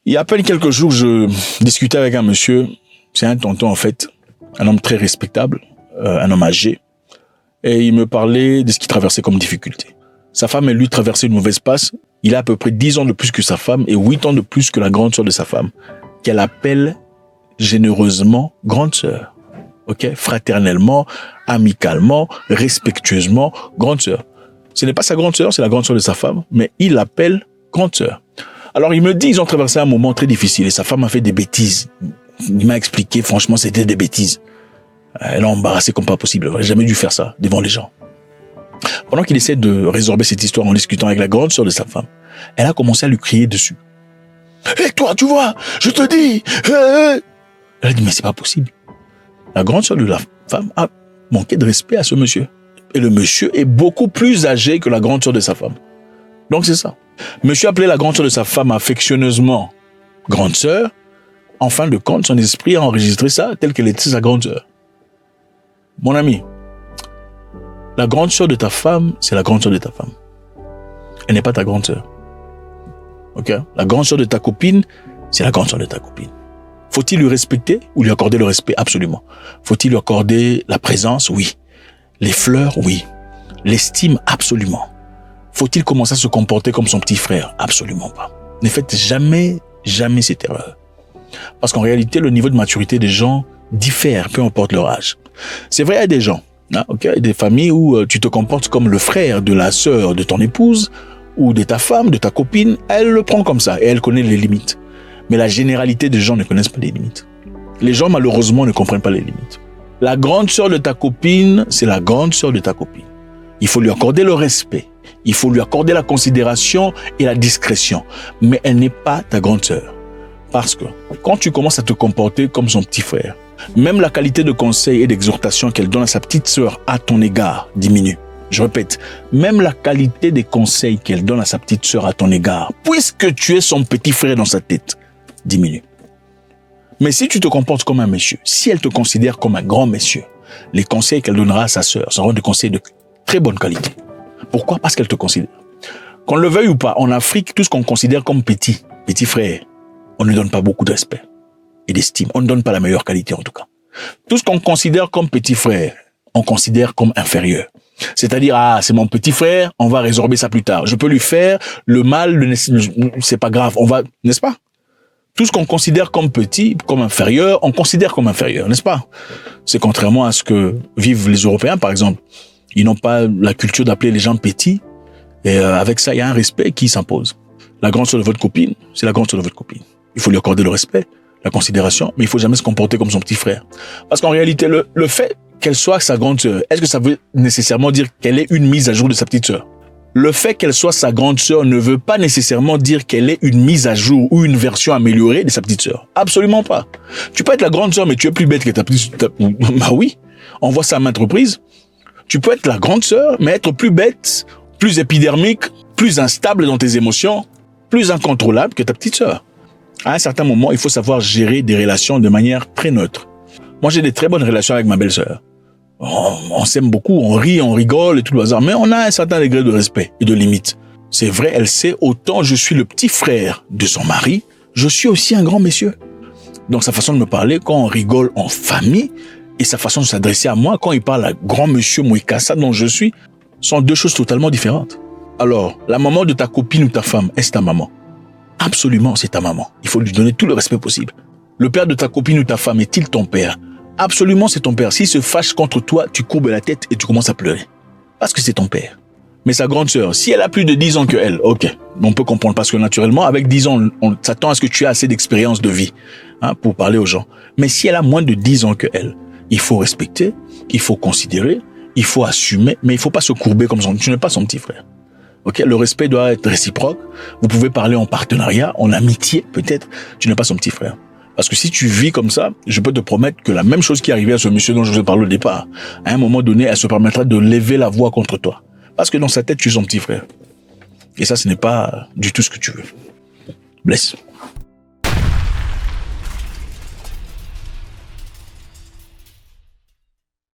Il y a à peine quelques jours, je discutais avec un monsieur, c'est un tonton en fait, un homme très respectable, un homme âgé, et il me parlait de ce qu'il traversait comme difficulté. Sa femme et lui traversaient une mauvaise passe. Il a à peu près 10 ans de plus que sa femme et 8 ans de plus que la grande sœur de sa femme, qu'elle appelle généreusement grande sœur. Ok, fraternellement, amicalement, respectueusement, grande sœur. Ce n'est pas sa grande sœur, c'est la grande sœur de sa femme, mais il l'appelle grande sœur. Alors il me dit, ils ont traversé un moment très difficile et sa femme a fait des bêtises. Il m'a expliqué, franchement, c'était des bêtises. Elle a embarrassé comme pas possible. Elle n'aurait jamais dû faire ça devant les gens. Pendant qu'il essaie de résorber cette histoire en discutant avec la grande sœur de sa femme, elle a commencé à lui crier dessus. « Hé, toi, tu vois, je te dis... Elle a dit, mais c'est pas possible. La grande sœur de la femme a manqué de respect à ce monsieur. Et le monsieur est beaucoup plus âgé que la grande sœur de sa femme. Donc c'est ça. Monsieur appelait la grande sœur de sa femme affectionneusement grande sœur. En fin de compte, son esprit a enregistré ça tel qu'elle était sa grande sœur. Mon ami, la grande sœur de ta femme, c'est la grande sœur de ta femme. Elle n'est pas ta grande sœur. Ok? La grande sœur de ta copine, c'est la grande sœur de ta copine. Faut-il lui respecter ou lui accorder le respect? Absolument. Faut-il lui accorder la présence? Oui. Les fleurs? Oui. L'estime? Absolument. Faut-il commencer à se comporter comme son petit frère? Absolument pas. Ne faites jamais cette erreur. Parce qu'en réalité, le niveau de maturité des gens diffère, peu importe leur âge. C'est vrai, il y a des gens, des familles où tu te comportes comme le frère de la sœur de ton épouse ou de ta femme, de ta copine. Elle le prend comme ça et elle connaît les limites. Mais la généralité des gens ne connaissent pas les limites. Les gens, malheureusement, ne comprennent pas les limites. La grande sœur de ta copine, c'est la grande sœur de ta copine. Il faut lui accorder le respect. Il faut lui accorder la considération et la discrétion. Mais elle n'est pas ta grande sœur. Parce que quand tu commences à te comporter comme son petit frère, même la qualité de conseil et d'exhortation qu'elle donne à sa petite sœur à ton égard diminue. Je répète, même la qualité des conseils qu'elle donne à sa petite sœur à ton égard, puisque tu es son petit frère dans sa tête, diminue. Mais si tu te comportes comme un monsieur, si elle te considère comme un grand monsieur, les conseils qu'elle donnera à sa sœur seront des conseils de très bonne qualité. Pourquoi? Parce qu'elle te considère. Qu'on le veuille ou pas, en Afrique, tout ce qu'on considère comme petit frère, on ne donne pas beaucoup de respect et d'estime. On ne donne pas la meilleure qualité en tout cas. Tout ce qu'on considère comme petit frère, on considère comme inférieur. C'est-à-dire, c'est mon petit frère, on va résorber ça plus tard. Je peux lui faire le mal, c'est pas grave, n'est-ce pas? Tout ce qu'on considère comme petit, comme inférieur, on considère comme inférieur, n'est-ce pas? C'est contrairement à ce que vivent les Européens, par exemple. Ils n'ont pas la culture d'appeler les gens petits, et avec ça, il y a un respect qui s'impose. La grande sœur de votre copine, c'est la grande sœur de votre copine. Il faut lui accorder le respect, la considération, mais il faut jamais se comporter comme son petit frère. Parce qu'en réalité, le fait qu'elle soit sa grande sœur, est-ce que ça veut nécessairement dire qu'elle est une mise à jour de sa petite sœur? Le fait qu'elle soit sa grande sœur ne veut pas nécessairement dire qu'elle est une mise à jour ou une version améliorée de sa petite sœur. Absolument pas. Tu peux être la grande sœur, mais tu es plus bête que ta petite sœur. Bah oui, on voit ça à maintes reprises. Tu peux être la grande sœur, mais être plus bête, plus épidermique, plus instable dans tes émotions, plus incontrôlable que ta petite sœur. À un certain moment, il faut savoir gérer des relations de manière très neutre. Moi, j'ai des très bonnes relations avec ma belle-sœur. On s'aime beaucoup, on rit, on rigole et tout le hasard, mais on a un certain degré de respect et de limite. C'est vrai, elle sait, autant je suis le petit frère de son mari, je suis aussi un grand monsieur. Donc sa façon de me parler quand on rigole en famille et sa façon de s'adresser à moi quand il parle à grand monsieur Mouikassa dont je suis, sont deux choses totalement différentes. Alors, la maman de ta copine ou ta femme, est-ce ta maman? Absolument, c'est ta maman. Il faut lui donner tout le respect possible. Le père de ta copine ou ta femme est-il ton père? Absolument, c'est ton père. S'il se fâche contre toi, tu courbes la tête et tu commences à pleurer. Parce que c'est ton père. Mais sa grande sœur, si elle a plus de 10 ans que elle, ok, on peut comprendre parce que naturellement, avec 10 ans, on s'attend à ce que tu aies assez d'expérience de vie pour parler aux gens. Mais si elle a moins de 10 ans que elle, il faut respecter, il faut considérer, il faut assumer, mais il faut pas se courber comme ça. Tu n'es pas son petit frère. Ok, le respect doit être réciproque. Vous pouvez parler en partenariat, en amitié peut-être. Tu n'es pas son petit frère. Parce que si tu vis comme ça, je peux te promettre que la même chose qui est arrivée à ce monsieur dont je vous ai parlé au départ, à un moment donné, elle se permettra de lever la voix contre toi. Parce que dans sa tête, tu es son petit frère. Et ça, ce n'est pas du tout ce que tu veux. Bless.